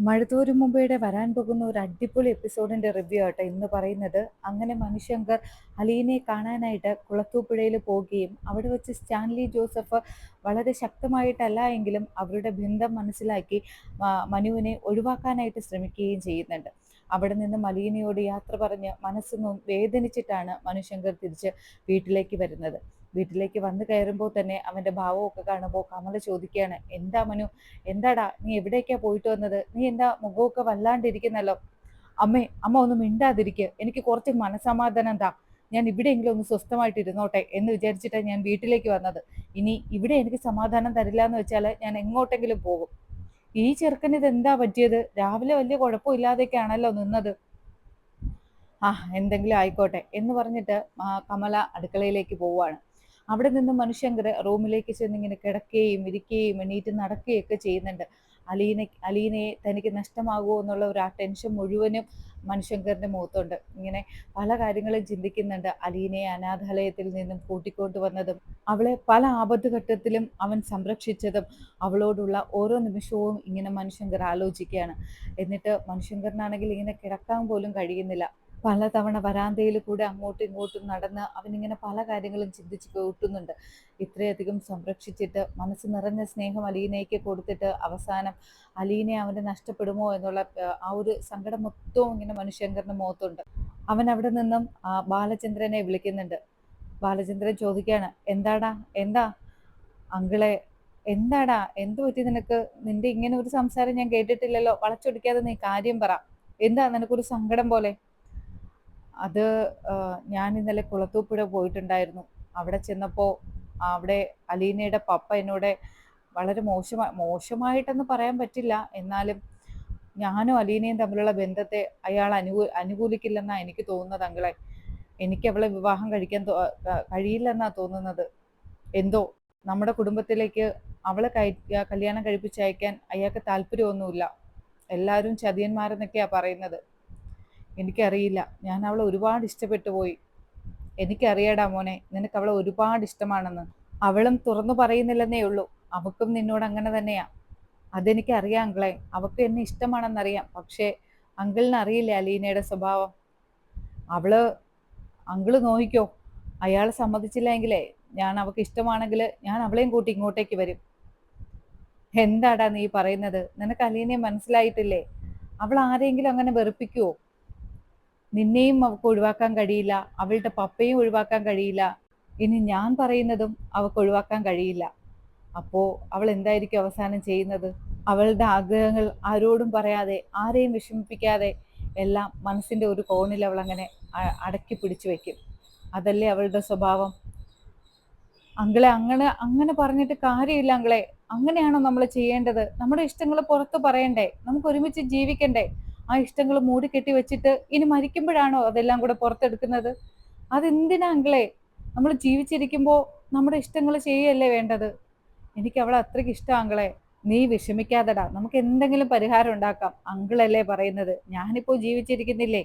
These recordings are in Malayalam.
മഴത്തോരു മുമ്പേടെ വരാൻ പോകുന്ന ഒരു അടിപൊളി എപ്പിസോഡിന്റെ റിവ്യൂ ആട്ടെ ഇന്ന് പറയുന്നത്. അങ്ങനെ മനുശങ്കർ അലീനെ കാണാനായിട്ട് കുളത്തൂപ്പുഴയിൽ പോവുകയും അവിടെ വെച്ച് സ്റ്റാൻലി ജോസഫ് വളരെ ശക്തമായിട്ടല്ല എങ്കിലും അവരുടെ ബന്ധം മനസ്സിലാക്കി മനുവിനെ ഒഴിവാക്കാനായിട്ട് ശ്രമിക്കുകയും ചെയ്യുന്നുണ്ട്. അവിടെ നിന്ന് മലീനയോട് യാത്ര പറഞ്ഞ് മനസ്സൊന്നും വേദനിച്ചിട്ടാണ് മനുശങ്കർ തിരിച്ച് വീട്ടിലേക്ക് വരുന്നത്. വീട്ടിലേക്ക് വന്നു കയറുമ്പോൾ തന്നെ അവന്റെ ഭാവമൊക്കെ കാണുമ്പോൾ കമല ചോദിക്കുകയാണ്, എന്താ മനു, എന്താടാ നീ എവിടേക്കാ പോയിട്ട് വന്നത്? നീ എന്താ മുഖമൊക്കെ വല്ലാണ്ടിരിക്കുന്നല്ലോ? അമ്മ ഒന്ന് മിണ്ടാതിരിക്കുക, എനിക്ക് കുറച്ച് മനസമാധാനം താ. ഞാൻ ഇവിടെയെങ്കിലും ഒന്ന് സ്വസ്ഥമായിട്ട് ഇരുന്നോട്ടെ എന്ന് വിചാരിച്ചിട്ടാണ് ഞാൻ വീട്ടിലേക്ക് വന്നത്. ഇനി ഇവിടെ എനിക്ക് സമാധാനം തരില്ല എന്ന് വെച്ചാൽ ഞാൻ എങ്ങോട്ടെങ്കിലും പോകും. ഈ ചെറുക്കന് ഇത് എന്താ പറ്റിയത്? രാവിലെ വലിയ കുഴപ്പമില്ലാതെയൊക്കെയാണല്ലോ നിന്നത്. എന്തെങ്കിലും ആയിക്കോട്ടെ എന്ന് പറഞ്ഞിട്ട് കമല അടുക്കളയിലേക്ക് പോവുകയാണ്. അവിടെ നിന്ന് മനുശങ്കർ റൂമിലേക്ക് ചെന്ന് ഇങ്ങനെ കിടക്കുകയും ഇരിക്കുകയും എണീറ്റ് നടക്കുകയൊക്കെ ചെയ്യുന്നുണ്ട്. അലീനയെ തനിക്ക് നഷ്ടമാകുമോ എന്നുള്ള ഒരു ടെൻഷൻ മുഴുവനും മനുശങ്കറിന്റെ മുഖത്തുണ്ട്. ഇങ്ങനെ പല കാര്യങ്ങളും ചിന്തിക്കുന്നുണ്ട്. അലീനയെ അനാഥാലയത്തിൽ നിന്നും കൂട്ടിക്കൊണ്ടുവന്നതും അവളെ പല ആപത്തുഘട്ടത്തിലും അവൻ സംരക്ഷിച്ചതും അവളോടുള്ള ഓരോ നിമിഷവും ഇങ്ങനെ മനുശങ്കർ ആലോചിക്കുകയാണ്. എന്നിട്ട് മനുശങ്കറിനാണെങ്കിൽ ഇങ്ങനെ കിടക്കാൻ പോലും കഴിയുന്നില്ല. പലതവണ വരാന്തയിൽ കൂടെ അങ്ങോട്ടും ഇങ്ങോട്ടും നടന്ന് അവനിങ്ങനെ പല കാര്യങ്ങളും ചിന്തിച്ച് കൂട്ടുന്നുണ്ട്. ഇത്രയധികം സംരക്ഷിച്ചിട്ട് മനസ്സ് നിറഞ്ഞ സ്നേഹം അലീനയ്ക്ക് കൊടുത്തിട്ട് അവസാനം അലീനയെ അവന് നഷ്ടപ്പെടുമോ എന്നുള്ള ആ ഒരു സങ്കടം മൊത്തവും ഇങ്ങനെ മനുശങ്കറിന്റെ മുഖത്തുണ്ട്. അവൻ അവിടെ നിന്നും ബാലചന്ദ്രനെ വിളിക്കുന്നുണ്ട്. ബാലചന്ദ്രൻ ചോദിക്കുകയാണ്, എന്താടാ, എന്താ അങ്കിളെ, എന്താടാ, എന്തു പറ്റി നിനക്ക്? നിന്റെ ഇങ്ങനെ ഒരു സംസാരം ഞാൻ കേട്ടിട്ടില്ലല്ലോ. വളച്ചൊടിക്കാതെ നീ കാര്യം പറ. എന്താ നിനക്കൊരു സങ്കടം പോലെ? അത് ഞാൻ ഇന്നലെ കുളത്തൂപ്പുഴ പോയിട്ടുണ്ടായിരുന്നു. അവിടെ ചെന്നപ്പോൾ അവിടെ അലീനയുടെ പപ്പ എന്നോട് വളരെ മോശമായിട്ടെന്ന് പറയാൻ പറ്റില്ല, എന്നാലും ഞാനും അലീനയും തമ്മിലുള്ള ബന്ധത്തെ അയാൾ അനുകൂലിക്കില്ലെന്നാണ് എനിക്ക് തോന്നുന്നത് അങ്കിളെ. എനിക്ക് അവളെ വിവാഹം കഴിക്കാൻ കഴിയില്ലെന്നാ തോന്നുന്നത്. എന്തോ നമ്മുടെ കുടുംബത്തിലേക്ക് അവളെ കല്യാണം കഴിപ്പിച്ചയക്കാൻ അയാൾക്ക് താല്പര്യമൊന്നുമില്ല. എല്ലാവരും ചതിയന്മാരെന്നൊക്കെയാ പറയുന്നത്. എനിക്കറിയില്ല, ഞാൻ അവളെ ഒരുപാട് ഇഷ്ടപ്പെട്ടു പോയി. എനിക്കറിയാടാ മോനെ, നിനക്ക് അവളെ ഒരുപാട് ഇഷ്ടമാണെന്ന്. അവളും തുറന്നു പറയുന്നില്ലെന്നേ ഉള്ളൂ. അവക്കും നിന്നോട് അങ്ങനെ തന്നെയാ. അതെനിക്കറിയാം അങ്കിളെ, അവക്ക് എന്നെ ഇഷ്ടമാണെന്നറിയാം. പക്ഷേ അങ്കിളിന് അറിയില്ലേ അലീനയുടെ സ്വഭാവം. അവള് അങ്കിള് നോക്കിക്കോ, അയാൾ സമ്മതിച്ചില്ലെങ്കിലേ ഞാൻ അവക്ക് ഇഷ്ടമാണെങ്കിൽ ഞാൻ അവളെയും കൂട്ടി ഇങ്ങോട്ടേക്ക് വരും. എന്താടാ നീ പറയുന്നത്? നിനക്ക് അലീനയെ മനസ്സിലായിട്ടില്ലേ? അവൾ ആരെങ്കിലും അങ്ങനെ വെറുപ്പിക്കുവോ? നിന്നെയും അവൾക്ക് ഒഴിവാക്കാൻ കഴിയില്ല, അവളുടെ പപ്പയും ഒഴിവാക്കാൻ കഴിയില്ല, ഇനി ഞാൻ പറയുന്നതും അവൾക്ക് ഒഴിവാക്കാൻ കഴിയില്ല. അപ്പോ അവൾ എന്തായിരിക്കും അവസാനം ചെയ്യുന്നത്? അവളുടെ ആഗ്രഹങ്ങൾ ആരോടും പറയാതെ ആരെയും വിഷമിപ്പിക്കാതെ എല്ലാം മനസ്സിന്റെ ഒരു കോണിൽ അവൾ അങ്ങനെ അടക്കി പിടിച്ചു വെക്കും. അതല്ലേ അവളുടെ സ്വഭാവം. അങ്കിളെ, അങ്ങനെ അങ്ങനെ പറഞ്ഞിട്ട് കാര്യമില്ല അങ്കിളെ. അങ്ങനെയാണോ നമ്മൾ ചെയ്യേണ്ടത്? നമ്മുടെ ഇഷ്ടങ്ങൾ പുറത്ത് പറയണ്ടേ? നമുക്ക് ഒരുമിച്ച് ജീവിക്കണ്ടേ? ആ ഇഷ്ടങ്ങൾ മൂടിക്കെട്ടി വെച്ചിട്ട് ഇനി മരിക്കുമ്പോഴാണോ അതെല്ലാം കൂടെ പുറത്തെടുക്കുന്നത്? അതെന്തിനാ അങ്കിളെ? നമ്മൾ ജീവിച്ചിരിക്കുമ്പോൾ നമ്മുടെ ഇഷ്ടങ്ങൾ ചെയ്യല്ലേ വേണ്ടത്? എനിക്ക് അവളെ അത്രയ്ക്ക് ഇഷ്ടം അങ്കിളെ. നീ വിഷമിക്കാതെടാ, നമുക്ക് എന്തെങ്കിലും പരിഹാരം ഉണ്ടാക്കാം. അങ്കിളല്ലേ പറയുന്നത്, ഞാനിപ്പോ ജീവിച്ചിരിക്കുന്നില്ലേ.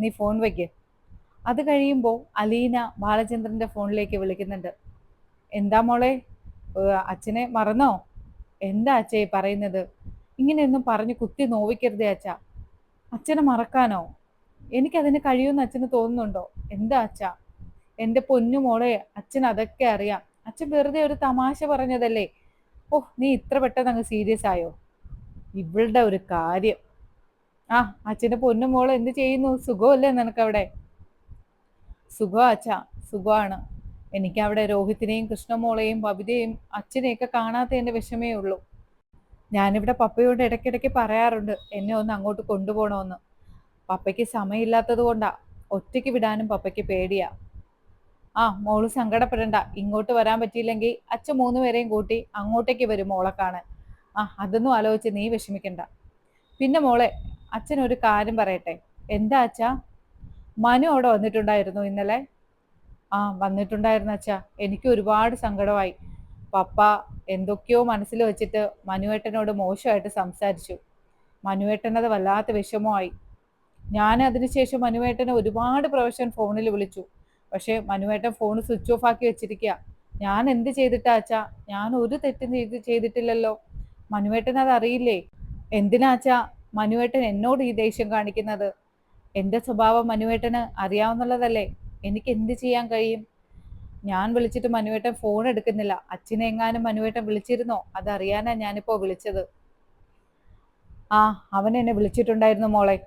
നീ ഫോൺ വയ്ക്ക്. അത് കഴിയുമ്പോൾ അലീന ബാലചന്ദ്രന്റെ ഫോണിലേക്ക് വിളിക്കുന്നുണ്ട്. എന്താ മോളെ, അച്ഛനെ മറന്നോ? എന്താ അച്ഛേ പറയുന്നത്? ഇങ്ങനെയൊന്നും പറഞ്ഞു കുത്തി നോവിക്കരുതേ അച്ഛാ. അച്ഛനെ മറക്കാനോ? എനിക്കതിന് കഴിയുമെന്ന് അച്ഛന് തോന്നുന്നുണ്ടോ? എന്താ അച്ഛാ? എൻ്റെ പൊന്നു മോളെ, അച്ഛൻ അതൊക്കെ അറിയാം. അച്ഛൻ വെറുതെ ഒരു തമാശ പറഞ്ഞതല്ലേ. നീ ഇത്ര പെട്ടെന്ന് അങ്ങ് സീരിയസ് ആയോ? ഇവളുടെ ഒരു കാര്യം. അച്ഛൻ്റെ പൊന്നു മോളെ എന്ത് ചെയ്യുന്നു? സുഖമല്ലേ നിനക്കവിടെ? സുഖം അച്ഛാ, സുഖമാണ്. എനിക്കവിടെ രോഹിത്തിനെയും കൃഷ്ണമോളെയും ബബിതയെയും അച്ഛനെയൊക്കെ കാണാത്തതിൻ്റെ വിഷമേ ഉള്ളൂ. ഞാനിവിടെ പപ്പയോട് ഇടയ്ക്കിടയ്ക്ക് പറയാറുണ്ട് എന്നെ ഒന്ന് അങ്ങോട്ട് കൊണ്ടുപോകണമെന്ന്. പപ്പയ്ക്ക് സമയമില്ലാത്തത് കൊണ്ടാ. ഒറ്റയ്ക്ക് വിടാനും പപ്പയ്ക്ക് പേടിയാ. മോള് സങ്കടപ്പെടണ്ട. ഇങ്ങോട്ട് വരാൻ പറ്റിയില്ലെങ്കിൽ അച്ഛൻ 3 പേരെയും കൂട്ടി അങ്ങോട്ടേക്ക് വരും മോളെ കാണാൻ. അതൊന്നും ആലോചിച്ച് നീ വിഷമിക്കണ്ട. പിന്നെ മോളെ, അച്ഛൻ ഒരു കാര്യം പറയട്ടെ. എന്താ അച്ഛാ? മനു അവിടെ വന്നിട്ടുണ്ടായിരുന്നു ഇന്നലെ? വന്നിട്ടുണ്ടായിരുന്നു അച്ഛാ. എനിക്ക് ഒരുപാട് സങ്കടമായി. പപ്പ എന്തൊക്കെയോ മനസ്സിൽ വെച്ചിട്ട് മനുവേട്ടനോട് മോശമായിട്ട് സംസാരിച്ചു. മനുവേട്ടനത് വല്ലാത്ത വിഷമമായി. ഞാൻ അതിനുശേഷം മനുവേട്ടനെ ഒരുപാട് പ്രാവശ്യം ഫോണിൽ വിളിച്ചു. പക്ഷേ മനുവേട്ടൻ ഫോൺ സ്വിച്ച് ഓഫ് ആക്കി വെച്ചിരിക്കുക. ഞാൻ എന്ത് ചെയ്തിട്ടാ അച്ഛാ? ഞാൻ ഒരു തെറ്റും ചെയ്തിട്ടില്ലല്ലോ. മനുവേട്ടൻ അത് അറിയില്ലേ? എന്തിനാച്ചാ മനുവേട്ടൻ എന്നോട് ഈ ദേഷ്യം കാണിക്കുന്നത്? എന്റെ സ്വഭാവം മനുവേട്ടന് അറിയാവുന്നുള്ളതല്ലേ? എനിക്ക് എന്ത് ചെയ്യാൻ കഴിയും? ഞാൻ വിളിച്ചിട്ട് മനുവേട്ടൻ ഫോൺ എടുക്കുന്നില്ല. അച്ഛനെ എങ്ങാനും മനുവേട്ടൻ വിളിച്ചിരുന്നോ? അതറിയാനാ ഞാനിപ്പോ വിളിച്ചത്. ആ, അവൻ എന്നെ വിളിച്ചിട്ടുണ്ടായിരുന്നു മോളെ.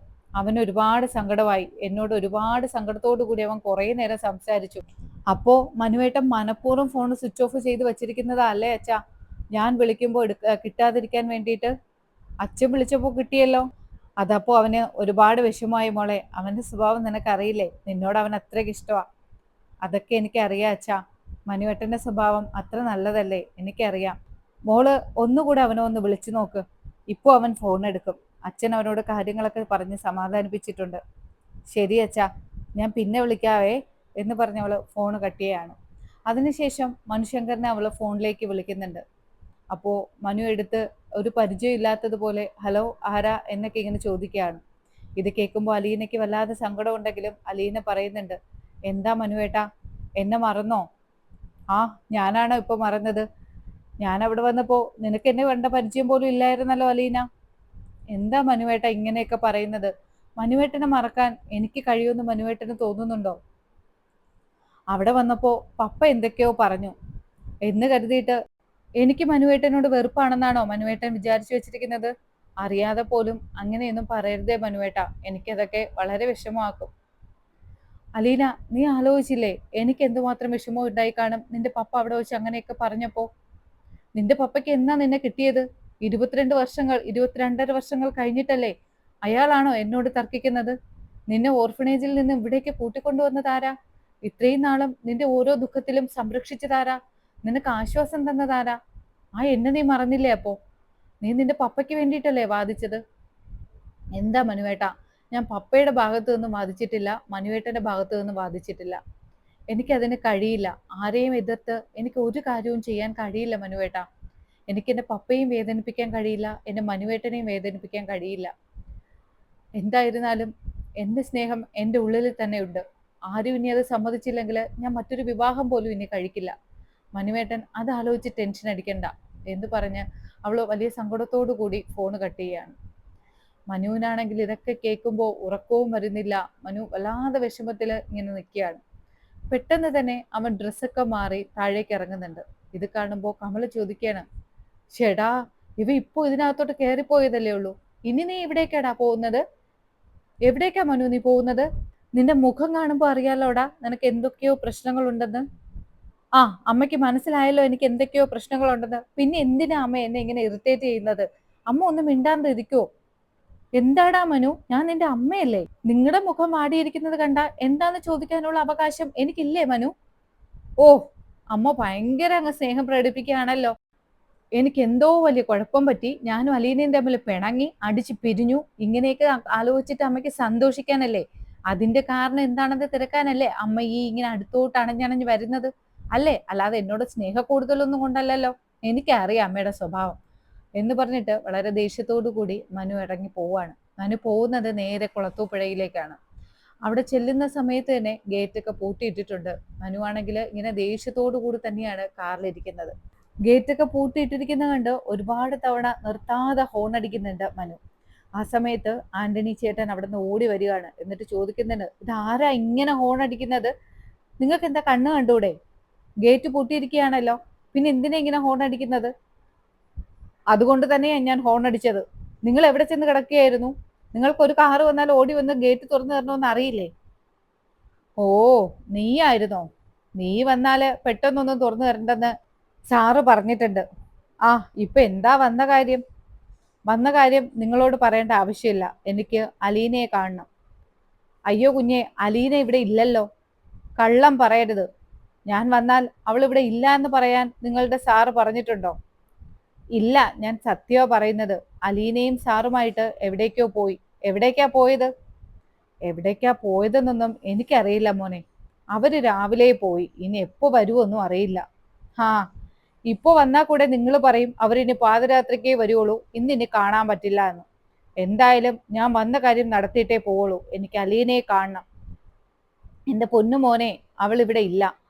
അവന് ഒരുപാട് സങ്കടമായി. എന്നോട് ഒരുപാട് സങ്കടത്തോടു കൂടി അവൻ കുറേ നേരം സംസാരിച്ചു. അപ്പോ മനുവേട്ടൻ മനഃപൂർവ്വം ഫോൺ സ്വിച്ച് ഓഫ് ചെയ്ത് വെച്ചിരിക്കുന്നതാ അല്ലേ അച്ഛാ? ഞാൻ വിളിക്കുമ്പോൾ കിട്ടാതിരിക്കാൻ വേണ്ടിയിട്ട്. അച്ഛൻ വിളിച്ചപ്പോൾ കിട്ടിയല്ലോ. അതപ്പോ അവന് ഒരുപാട് വിഷമമായി മോളെ. അവന്റെ സ്വഭാവം നിനക്കറിയില്ലേ? നിന്നോട് അവൻ അത്രയ്ക്ക് ഇഷ്ടമാ. അതൊക്കെ എനിക്കറിയാം അച്ഛാ. മനുവേട്ടന്റെ സ്വഭാവം അത്ര നല്ലതല്ലേ? എനിക്കറിയാം. മോള് ഒന്നുകൂടെ അവനെ ഒന്ന് വിളിച്ചു നോക്ക്. ഇപ്പൊ അവൻ ഫോൺ എടുക്കും. അച്ഛൻ അവനോട് കാര്യങ്ങളൊക്കെ പറഞ്ഞ് സമാധാനിപ്പിച്ചിട്ടുണ്ട്. ശരി അച്ഛാ, ഞാൻ പിന്നെ വിളിക്കാവേ എന്ന് പറഞ്ഞ് അവള് ഫോൺ കട്ട് ചെയ്യാണ്. അതിനുശേഷം മനുശങ്കരനെ അവള് ഫോണിലേക്ക് വിളിക്കുന്നുണ്ട്. അപ്പോ മനു എടുത്ത് ഒരു പരിചയം ഇല്ലാത്തതുപോലെ ഹലോ ആരാ എന്നൊക്കെ ഇങ്ങനെ ചോദിക്കുകയാണ്. ഇത് കേൾക്കുമ്പോൾ അലീനയ്ക്ക് വല്ലാതെ സങ്കടം ഉണ്ടെങ്കിലും അലീന പറയുന്നുണ്ട്, എന്താ മനുവേട്ടാ, എന്നെ മറന്നോ? ആ, ഞാനാണോ ഇപ്പൊ മറന്നത്? ഞാൻ അവിടെ വന്നപ്പോ നിനക്ക് എന്നെ കണ്ട പരിചയം പോലും ഇല്ലായിരുന്നല്ലോ അലീന. എന്താ മനുവേട്ട ഇങ്ങനെയൊക്കെ പറയുന്നത്? മനുവേട്ടനെ മറക്കാൻ എനിക്ക് കഴിയുമെന്ന് മനുവേട്ടന് തോന്നുന്നുണ്ടോ? അവിടെ വന്നപ്പോ പപ്പ എന്തൊക്കെയോ പറഞ്ഞു എന്ന് കരുതിയിട്ട് എനിക്ക് മനുവേട്ടനോട് വെറുപ്പാണെന്നാണോ മനുവേട്ടൻ വിചാരിച്ചു വെച്ചിരിക്കുന്നത്? അറിയാതെ പോലും അങ്ങനെയൊന്നും പറയരുതേ മനുവേട്ട. എനിക്കതൊക്കെ വളരെ വിഷമമാക്കും. അലീന, നീ ആലോചിച്ചില്ലേ എനിക്ക് എന്തുമാത്രം വിഷമം ഉണ്ടായി കാണും നിന്റെ പപ്പ അവിടെ വെച്ച് അങ്ങനെയൊക്കെ പറഞ്ഞപ്പോ? നിന്റെ പപ്പയ്ക്ക് എന്നാ നിന്നെ കിട്ടിയത്? 22 വർഷങ്ങൾ, 22.5 വർഷങ്ങൾ കഴിഞ്ഞിട്ടല്ലേ? അയാളാണോ എന്നോട് തർക്കിക്കുന്നത്? നിന്നെ ഓർഫനേജിൽ നിന്ന് ഇവിടേക്ക് കൂട്ടിക്കൊണ്ടുവന്നതാരാ? ഇത്രയും നാളും നിന്റെ ഓരോ ദുഃഖത്തിലും സംരക്ഷിച്ചതാരാ? നിനക്ക് ആശ്വാസം തന്നതാരാ? ആ എന്നെ നീ മറന്നില്ലേ അപ്പോ? നീ നിന്റെ പപ്പയ്ക്ക് വേണ്ടിയിട്ടല്ലേ വാദിച്ചത്? എന്താ മനുവേട്ട, ഞാൻ പപ്പയുടെ ഭാഗത്തു നിന്നും വാദിച്ചിട്ടില്ല, മനുവേട്ടന്റെ ഭാഗത്തു നിന്നും വാദിച്ചിട്ടില്ല. എനിക്കതിന് കഴിയില്ല. ആരെയും എതിർത്ത് എനിക്ക് ഒരു കാര്യവും ചെയ്യാൻ കഴിയില്ല മനുവേട്ട. എനിക്ക് എൻ്റെ പപ്പയും വേദനിപ്പിക്കാൻ കഴിയില്ല, എൻ്റെ മനുവേട്ടനെയും വേദനിപ്പിക്കാൻ കഴിയില്ല. എന്തായിരുന്നാലും എൻ്റെ സ്നേഹം എൻ്റെ ഉള്ളിൽ തന്നെ ഉണ്ട്. ആരും ഇനി അത് സമ്മതിച്ചില്ലെങ്കിൽ ഞാൻ മറ്റൊരു വിവാഹം പോലും ഇനി കഴിക്കില്ല. മനുവേട്ടൻ അത് ആലോചിച്ച് ടെൻഷൻ അടിക്കണ്ട എന്ന് പറഞ്ഞ് അവൾ വലിയ സങ്കടത്തോടു കൂടി ഫോൺ കട്ട് ചെയ്യാണ്. മനുവിനാണെങ്കിൽ ഇതൊക്കെ കേൾക്കുമ്പോൾ ഉറക്കവും വരുന്നില്ല. മനു വല്ലാതെ വിഷമത്തിൽ ഇങ്ങനെ നിൽക്കുകയാണ്. പെട്ടെന്ന് തന്നെ അവൻ ഡ്രസ്സൊക്കെ മാറി താഴേക്ക് ഇറങ്ങുന്നുണ്ട്. ഇത് കാണുമ്പോൾ കമല ചോദിക്കുകയാണ്, ചേടാ, ഇവ ഇപ്പൊ ഇതിനകത്തോട്ട് കയറിപ്പോയതല്ലേ ഉള്ളൂ, ഇനി നീ ഇവിടേക്കാടാ പോകുന്നത്? എവിടേക്കാ മനു നീ പോകുന്നത്? നിന്റെ മുഖം കാണുമ്പോൾ അറിയാലോടാ നിനക്ക് എന്തൊക്കെയോ പ്രശ്നങ്ങളുണ്ടെന്ന്. ആ, അമ്മയ്ക്ക് മനസ്സിലായല്ലോ എനിക്ക് എന്തൊക്കെയോ പ്രശ്നങ്ങളുണ്ടെന്ന്. പിന്നെ എന്തിനാ അമ്മ എന്നെ ഇങ്ങനെ ഇറിറ്റേറ്റ് ചെയ്യുന്നത്? അമ്മ ഒന്നും മിണ്ടാണ്ട് ഇരിക്കുവോ? എന്താടാ മനു, ഞാൻ നിന്റെ അമ്മയല്ലേ? നിങ്ങളുടെ മുഖം വാടിയിരിക്കുന്നത് കണ്ട എന്താന്ന് ചോദിക്കാനുള്ള അവകാശം എനിക്കില്ലേ മനു? ഓ, അമ്മ ഭയങ്കര അങ്ങ് സ്നേഹം പ്രകടിപ്പിക്കുകയാണല്ലോ. എനിക്ക് എന്തോ വലിയ കുഴപ്പം പറ്റി, ഞാനും അലീനയും തമ്മിൽ പിണങ്ങി അടിച്ച് പിരിഞ്ഞു, ഇങ്ങനെയൊക്കെ ആലോചിച്ചിട്ട് അമ്മയ്ക്ക് സന്തോഷിക്കാനല്ലേ? അതിന്റെ കാരണം എന്താണെന്ന് തിരക്കാനല്ലേ അമ്മ ഈ ഇങ്ങനെ അടുത്തോട്ട് അണഞ്ഞണഞ്ഞ് വരുന്നത്? അല്ലേ? അല്ലാതെ എന്നോട് സ്നേഹ കൂടുതലൊന്നും കൊണ്ടല്ലല്ലോ. എനിക്കറിയാം അമ്മയുടെ സ്വഭാവം എന്ന് പറഞ്ഞിട്ട് വളരെ ദേഷ്യത്തോടു കൂടി മനു ഇറങ്ങി പോവാണ്. മനു പോകുന്നത് നേരെ കുളത്തൂപ്പുഴയിലേക്കാണ്. അവിടെ ചെല്ലുന്ന സമയത്ത് തന്നെ ഗേറ്റ് ഒക്കെ പൂട്ടിയിട്ടിട്ടുണ്ട്. മനു ആണെങ്കിൽ ഇങ്ങനെ ദേഷ്യത്തോടു കൂടി തന്നെയാണ് കാറിലിരിക്കുന്നത്. ഗേറ്റ് ഒക്കെ പൂട്ടിയിട്ടിരിക്കുന്ന കണ്ട് ഒരുപാട് തവണ നിർത്താതെ ഹോൺ അടിക്കുന്നുണ്ട് മനു. ആ സമയത്ത് ആന്റണി ചേട്ടൻ അവിടെ നിന്ന് ഓടി വരികയാണ്. എന്നിട്ട് ചോദിക്കുന്നുണ്ട്, ഇതാരാ ഇങ്ങനെ ഹോൺ അടിക്കുന്നത്? നിങ്ങൾക്ക് എന്താ കണ്ണ് കണ്ടൂടെ? ഗേറ്റ് പൂട്ടിയിരിക്കുകയാണല്ലോ, പിന്നെ എന്തിനാ ഇങ്ങനെ ഹോൺ അടിക്കുന്നത്? അതുകൊണ്ട് തന്നെയാണ് ഞാൻ ഹോൺ അടിച്ചത്. നിങ്ങൾ എവിടെ ചെന്ന് കിടക്കുകയായിരുന്നു? നിങ്ങൾക്ക് ഒരു കാറ് വന്നാൽ ഓടി വന്ന് ഗേറ്റ് തുറന്നു തരണമെന്ന് അറിയില്ലേ? ഓ, നീയായിരുന്നോ? നീ വന്നാല് പെട്ടെന്നൊന്നും തുറന്നു തരണ്ടെന്ന് സാറ് പറഞ്ഞിട്ടുണ്ട്. ആ, ഇപ്പൊ എന്താ വന്ന കാര്യം? വന്ന കാര്യം നിങ്ങളോട് പറയേണ്ട ആവശ്യമില്ല. എനിക്ക് അലീനയെ കാണണം. അയ്യോ കുഞ്ഞെ, അലീന ഇവിടെ ഇല്ലല്ലോ. കള്ളം പറയരുത്. ഞാൻ വന്നാൽ അവൾ ഇവിടെ ഇല്ല എന്ന് പറയാൻ നിങ്ങളുടെ സാറ് പറഞ്ഞിട്ടുണ്ടോ? ഇല്ല, ഞാൻ സത്യമാ പറയുന്നത്. അലീനയും സാറുമായിട്ട് എവിടേക്കോ പോയി. എവിടേക്കാ പോയത്? എവിടേക്കാ പോയതെന്നൊന്നും എനിക്കറിയില്ല മോനെ. അവര് രാവിലെ പോയി, ഇനി എപ്പോ വരുമൊന്നും അറിയില്ല. ഹാ, ഇപ്പൊ വന്നാ കൂടെ നിങ്ങൾ പറയും അവരിനി പാതിരാത്രിക്കേ വരുവുള്ളൂ, ഇന്നിനി കാണാൻ പറ്റില്ല എന്ന്. എന്തായാലും ഞാൻ വന്ന കാര്യം നടത്തിയിട്ടേ പോവുള്ളൂ. എനിക്ക് അലീനയെ കാണണം. എന്റെ പൊന്നു മോനെ, അവൾ ഇവിടെ ഇല്ല.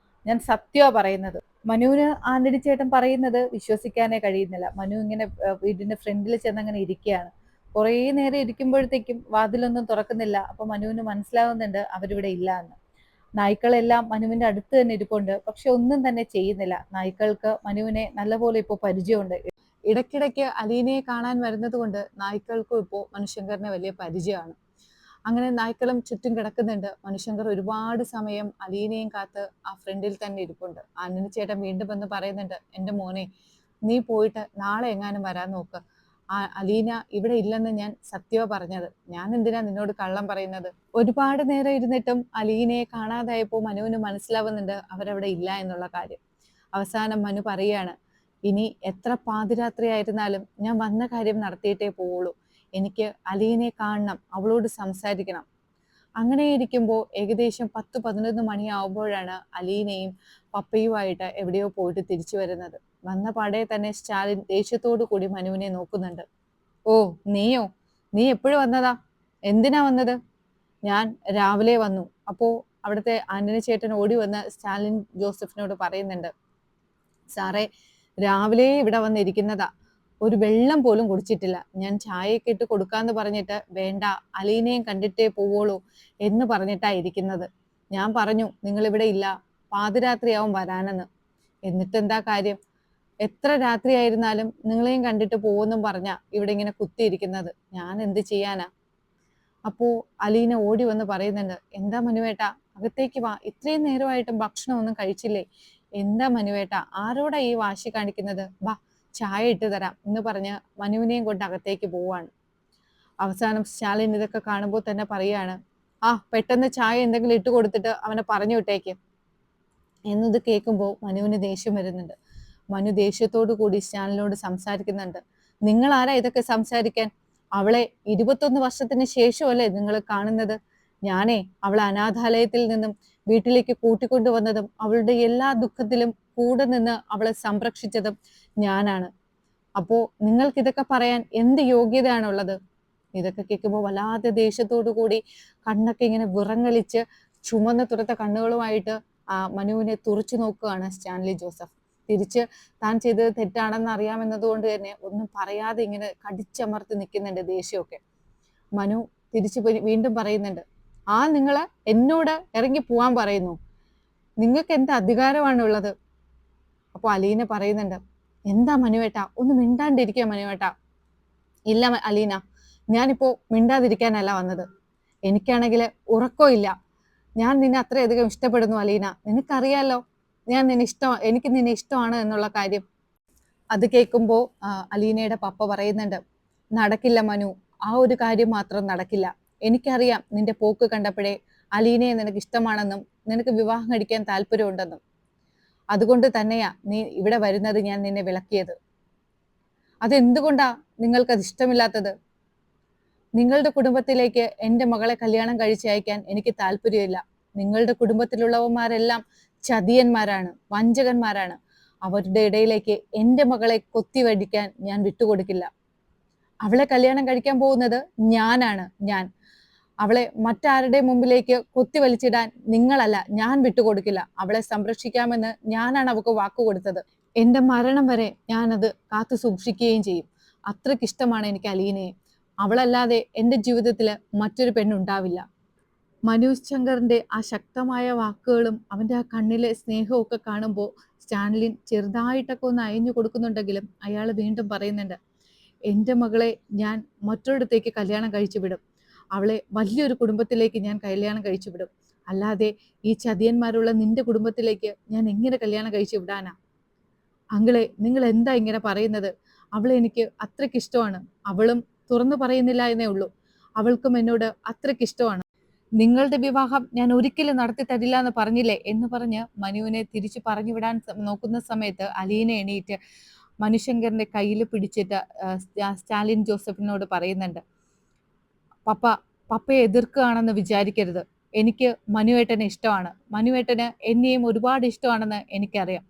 ഞാൻ സത്യമാ പറയുന്നത്. മനുവിന് ആന്റണി ചേട്ടൻ പറയുന്നത് വിശ്വസിക്കാനേ കഴിയുന്നില്ല. മനു ഇങ്ങനെ വീടിന്റെ ഫ്രണ്ടിൽ ചെന്ന് അങ്ങനെ ഇരിക്കുകയാണ്. കുറേ നേരം ഇരിക്കുമ്പോഴത്തേക്കും വാതിലൊന്നും തുറക്കുന്നില്ല. അപ്പൊ മനുവിന് മനസ്സിലാവുന്നുണ്ട് അവരിവിടെ ഇല്ല എന്ന്. നായ്ക്കളെല്ലാം മനുവിന്റെ അടുത്ത് തന്നെ ഇരിപ്പുണ്ട്. പക്ഷെ ഒന്നും തന്നെ ചെയ്യുന്നില്ല. നായ്ക്കൾക്ക് മനുവിനെ നല്ലപോലെ ഇപ്പോൾ പരിചയമുണ്ട്. ഇടയ്ക്കിടയ്ക്ക് അലീനയെ കാണാൻ വരുന്നത് കൊണ്ട് നായ്ക്കൾക്കും ഇപ്പോൾ മനുശങ്കറിനെ വലിയ പരിചയമാണ്. അങ്ങനെ നായ്ക്കളും ചുറ്റും കിടക്കുന്നുണ്ട്. മനുശങ്കർ ഒരുപാട് സമയം അലീനയും കാത്ത് ആ ഫ്രണ്ടിൽ തന്നെ ഇരിപ്പുണ്ട്. ആന്റണി ചേട്ടൻ വീണ്ടും വന്ന് പറയുന്നുണ്ട്, എൻ്റെ മോനെ, നീ പോയിട്ട് നാളെ എങ്ങാനും വരാൻ നോക്ക്. അലീന ഇവിടെ ഇല്ലെന്ന് ഞാൻ സത്യമാ പറഞ്ഞത്. ഞാൻ എന്തിനാ നിന്നോട് കള്ളം പറയുന്നത്? ഒരുപാട് നേരം ഇരുന്നിട്ടും അലീനയെ കാണാതായപ്പോൾ മനുവിന് മനസ്സിലാവുന്നുണ്ട് അവരവിടെ ഇല്ല എന്നുള്ള കാര്യം. അവസാനം മനു പറയാണ്, ഇനി എത്ര പാതിരാത്രി ആയിരുന്നാലും ഞാൻ വന്ന കാര്യം നടത്തിയിട്ടേ പോവുള്ളൂ. എനിക്ക് അലീനയെ കാണണം, അവളോട് സംസാരിക്കണം. അങ്ങനെ ഇരിക്കുമ്പോൾ ഏകദേശം 10-11 മണിയാവുമ്പോഴാണ് അലീനയും പപ്പയുമായിട്ട് എവിടെയോ പോയിട്ട് തിരിച്ചു വരുന്നത്. വന്ന പാടെ തന്നെ സ്റ്റാലിൻ ദേഷ്യത്തോടു കൂടി മനുവിനെ നോക്കുന്നുണ്ട്. ഓ, നീയോ? നീ എപ്പോഴും വന്നതാ? എന്തിനാ വന്നത്? ഞാൻ രാവിലെ വന്നു. അപ്പോ അവിടുത്തെ ആന്റണി ചേട്ടൻ ഓടി വന്ന് സ്റ്റാലിൻ ജോസഫിനോട് പറയുന്നുണ്ട്, സാറേ, രാവിലെ ഇവിടെ വന്നിരിക്കുന്നതാ, ഒരു വെള്ളം പോലും കുടിച്ചിട്ടില്ല. ഞാൻ ചായയൊക്കെ ഇട്ട് കൊടുക്കാന്ന് പറഞ്ഞിട്ട് വേണ്ട, അലീനയും കണ്ടിട്ടേ പോവുള്ളൂ എന്ന് പറഞ്ഞിട്ടാ ഇരിക്കുന്നത്. ഞാൻ പറഞ്ഞു നിങ്ങൾ ഇവിടെ ഇല്ല, പാതിരാത്രിയാവും വരാനെന്ന്. എന്നിട്ടെന്താ കാര്യം? എത്ര രാത്രിയായിരുന്നാലും നിങ്ങളെയും കണ്ടിട്ട് പോകുമെന്നും പറഞ്ഞാ ഇവിടെ ഇങ്ങനെ കുത്തിയിരിക്കുന്നത്. ഞാൻ എന്ത് ചെയ്യാനാ? അപ്പോ അലീന ഓടി വന്ന് പറയുന്നുണ്ട്, എന്താ മനുവേട്ടാ, അകത്തേക്ക് വാ, ഇത്രയും നേരമായിട്ടും ഭക്ഷണം ഒന്നും കഴിച്ചില്ലേ? എന്താ മനുവേട്ടാ, ആരോടാ ഈ വാശി കാണിക്കുന്നത്? വാ, ചായ ഇട്ട് തരാം എന്ന് പറഞ്ഞ് മനുവിനെയും കൊണ്ട് അകത്തേക്ക് പോവാണ്. അവസാനം സ്റ്റാലിൻ ഇതൊക്കെ കാണുമ്പോൾ തന്നെ പറയാണ്, ആ പെട്ടെന്ന് ചായ എന്തെങ്കിലും ഇട്ട് കൊടുത്തിട്ട് അവനെ പറഞ്ഞു വിട്ടേക്ക് എന്നത് കേൾക്കുമ്പോൾ മനുവിന് ദേഷ്യം വരുന്നുണ്ട്. മനു ദേഷ്യത്തോടു കൂടി സ്റ്റാലിനോട് സംസാരിക്കുന്നുണ്ട്. നിങ്ങൾ ആരാ ഇതൊക്കെ സംസാരിക്കാൻ? അവളെ 21 വർഷത്തിന് ശേഷമല്ലേ നിങ്ങൾ കാണുന്നത്? ഞാനേ അവളെ അനാഥാലയത്തിൽ നിന്നും വീട്ടിലേക്ക് കൂട്ടിക്കൊണ്ടുവന്നതും അവളുടെ എല്ലാ ദുഃഖത്തിലും കൂടെ നിന്ന് അവളെ സംരക്ഷിച്ചതും ഞാനാണ്. അപ്പോ നിങ്ങൾക്ക് ഇതൊക്കെ പറയാൻ എന്ത് യോഗ്യതയാണുള്ളത്? ഇതൊക്കെ കേൾക്കുമ്പോൾ വല്ലാതെ ദേഷ്യത്തോടു കൂടി കണ്ണൊക്കെ ഇങ്ങനെ വിറങ്ങലിച്ച് ചുമന്ന തുറത്ത കണ്ണുകളുമായിട്ട് മനുവിനെ തുറച്ചു നോക്കുകയാണ് സ്റ്റാൻലി ജോസഫ്. തിരിച്ച് താൻ ചെയ്തത് തെറ്റാണെന്ന് അറിയാമെന്നതുകൊണ്ട് തന്നെ ഒന്നും പറയാതെ ഇങ്ങനെ കടിച്ചമർത്തി നിൽക്കുന്നുണ്ട് ദേഷ്യമൊക്കെ. മനു തിരിച്ചു വീണ്ടും പറയുന്നുണ്ട്, ആ നിങ്ങള് എന്നോട് ഇറങ്ങി പോവാൻ പറയുന്നു? നിങ്ങൾക്ക് എന്ത് അധികാരമാണുള്ളത്? അപ്പൊ അലീന പറയുന്നുണ്ട്, എന്താ മനുവേട്ടാ, ഒന്ന് മിണ്ടാണ്ടിരിക്കുക മനുവേട്ടാ. ഇല്ല അലീന, ഞാനിപ്പോ മിണ്ടാതിരിക്കാനല്ല വന്നത്. എനിക്കാണെങ്കിൽ ഉറക്കോ ഇല്ല. ഞാൻ നിന്നെ അത്രയധികം ഇഷ്ടപ്പെടുന്നു അലീന. നിനക്കറിയാലോ എനിക്ക് നിന്നെ ഇഷ്ടമാണ് എന്നുള്ള കാര്യം. അത് കേൾക്കുമ്പോൾ അലീനയുടെ പപ്പ പറയുന്നുണ്ട്, നടക്കില്ല മനു, ആ ഒരു കാര്യം മാത്രം നടക്കില്ല. എനിക്കറിയാം നിന്റെ പോക്ക് കണ്ടപ്പോഴേ അലീനയെ നിനക്ക് ഇഷ്ടമാണെന്നും നിനക്ക് വിവാഹം കഴിക്കാൻ താല്പര്യമുണ്ടെന്നും. അതുകൊണ്ട് തന്നെയാ നീ ഇവിടെ വരുന്നത് ഞാൻ നിന്നെ വിലക്കിയത്. അതെന്തുകൊണ്ടാ നിങ്ങൾക്കത് ഇഷ്ടമില്ലാത്തത്? നിങ്ങളുടെ കുടുംബത്തിലേക്ക് എൻ്റെ മകളെ കല്യാണം കഴിച്ചയക്കാൻ എനിക്ക് താല്പര്യമില്ല. നിങ്ങളുടെ കുടുംബത്തിലുള്ളവന്മാരെല്ലാം ചതിയന്മാരാണ്, വഞ്ചകന്മാരാണ്. അവരുടെ ഇടയിലേക്ക് എൻ്റെ മകളെ കൊത്തിവടിക്കാൻ ഞാൻ വിട്ടുകൊടുക്കില്ല. അവളെ കല്യാണം കഴിക്കാൻ പോകുന്നത് ഞാനാണ്. അവളെ മറ്റാരുടെ മുമ്പിലേക്ക് കൊത്തിവലിച്ചിടാൻ നിങ്ങളല്ല, ഞാൻ വിട്ടുകൊടുക്കില്ല. അവളെ സംരക്ഷിക്കാമെന്ന് ഞാനാണ് അവൾക്ക് വാക്കുകൊടുത്തത്. എൻ്റെ മരണം വരെ ഞാനത് കാത്തു സൂക്ഷിക്കുകയും ചെയ്യും. അത്രയ്ക്ക് ഇഷ്ടമാണ് എനിക്ക് അലീനയെ. അവളല്ലാതെ എൻ്റെ ജീവിതത്തിൽ മറ്റൊരു പെണ്ണുണ്ടാവില്ല. മനോജ് ശങ്കറിന്റെ ആ ശക്തമായ വാക്കുകളും അവന്റെ ആ കണ്ണിലെ സ്നേഹവും ഒക്കെ കാണുമ്പോൾ സ്റ്റാൻലിൻ ചെറുതായിട്ടൊക്കെ ഒന്ന് അയഞ്ഞു കൊടുക്കുന്നുണ്ടെങ്കിലും അയാൾ വീണ്ടും പറയുന്നുണ്ട്, എൻ്റെ മകളെ ഞാൻ മറ്റൊരിടത്തേക്ക് കല്യാണം കഴിച്ചു വിടും. അവളെ വലിയൊരു കുടുംബത്തിലേക്ക് ഞാൻ കല്യാണം കഴിച്ചു വിടും. അല്ലാതെ ഈ ചതിയന്മാരുള്ള നിന്റെ കുടുംബത്തിലേക്ക് ഞാൻ എങ്ങനെ കല്യാണം കഴിച്ചു വിടാനാ? അങ്കിളെ, നിങ്ങൾ എന്താ ഇങ്ങനെ പറയുന്നത്? അവളെ എനിക്ക് അത്രയ്ക്ക് ഇഷ്ടമാണ്. അവളും തുറന്നു പറയുന്നില്ല എന്നേ ഉള്ളൂ. അവൾക്കും എന്നോട് അത്രയ്ക്ക് ഇഷ്ടമാണ്. നിങ്ങളുടെ വിവാഹം ഞാൻ ഒരിക്കലും നടത്തി തരില്ല എന്ന് പറഞ്ഞില്ലേ എന്ന് പറഞ്ഞ് മനുവിനെ തിരിച്ചു പറഞ്ഞു വിടാൻ നോക്കുന്ന സമയത്ത് അലീന എണീറ്റ് മനുശങ്കറിന്റെ കയ്യിൽ പിടിച്ചിട്ട് സ്റ്റാലിൻ ജോസഫിനോട് പറയുന്നുണ്ട്, പപ്പയെ എതിർക്കുകയാണെന്ന് വിചാരിക്കരുത്. എനിക്ക് മനുവേട്ടനെ ഇഷ്ടമാണ്. മനുവേട്ടന് എന്നെയും ഒരുപാട് ഇഷ്ടമാണെന്ന് എനിക്കറിയാം.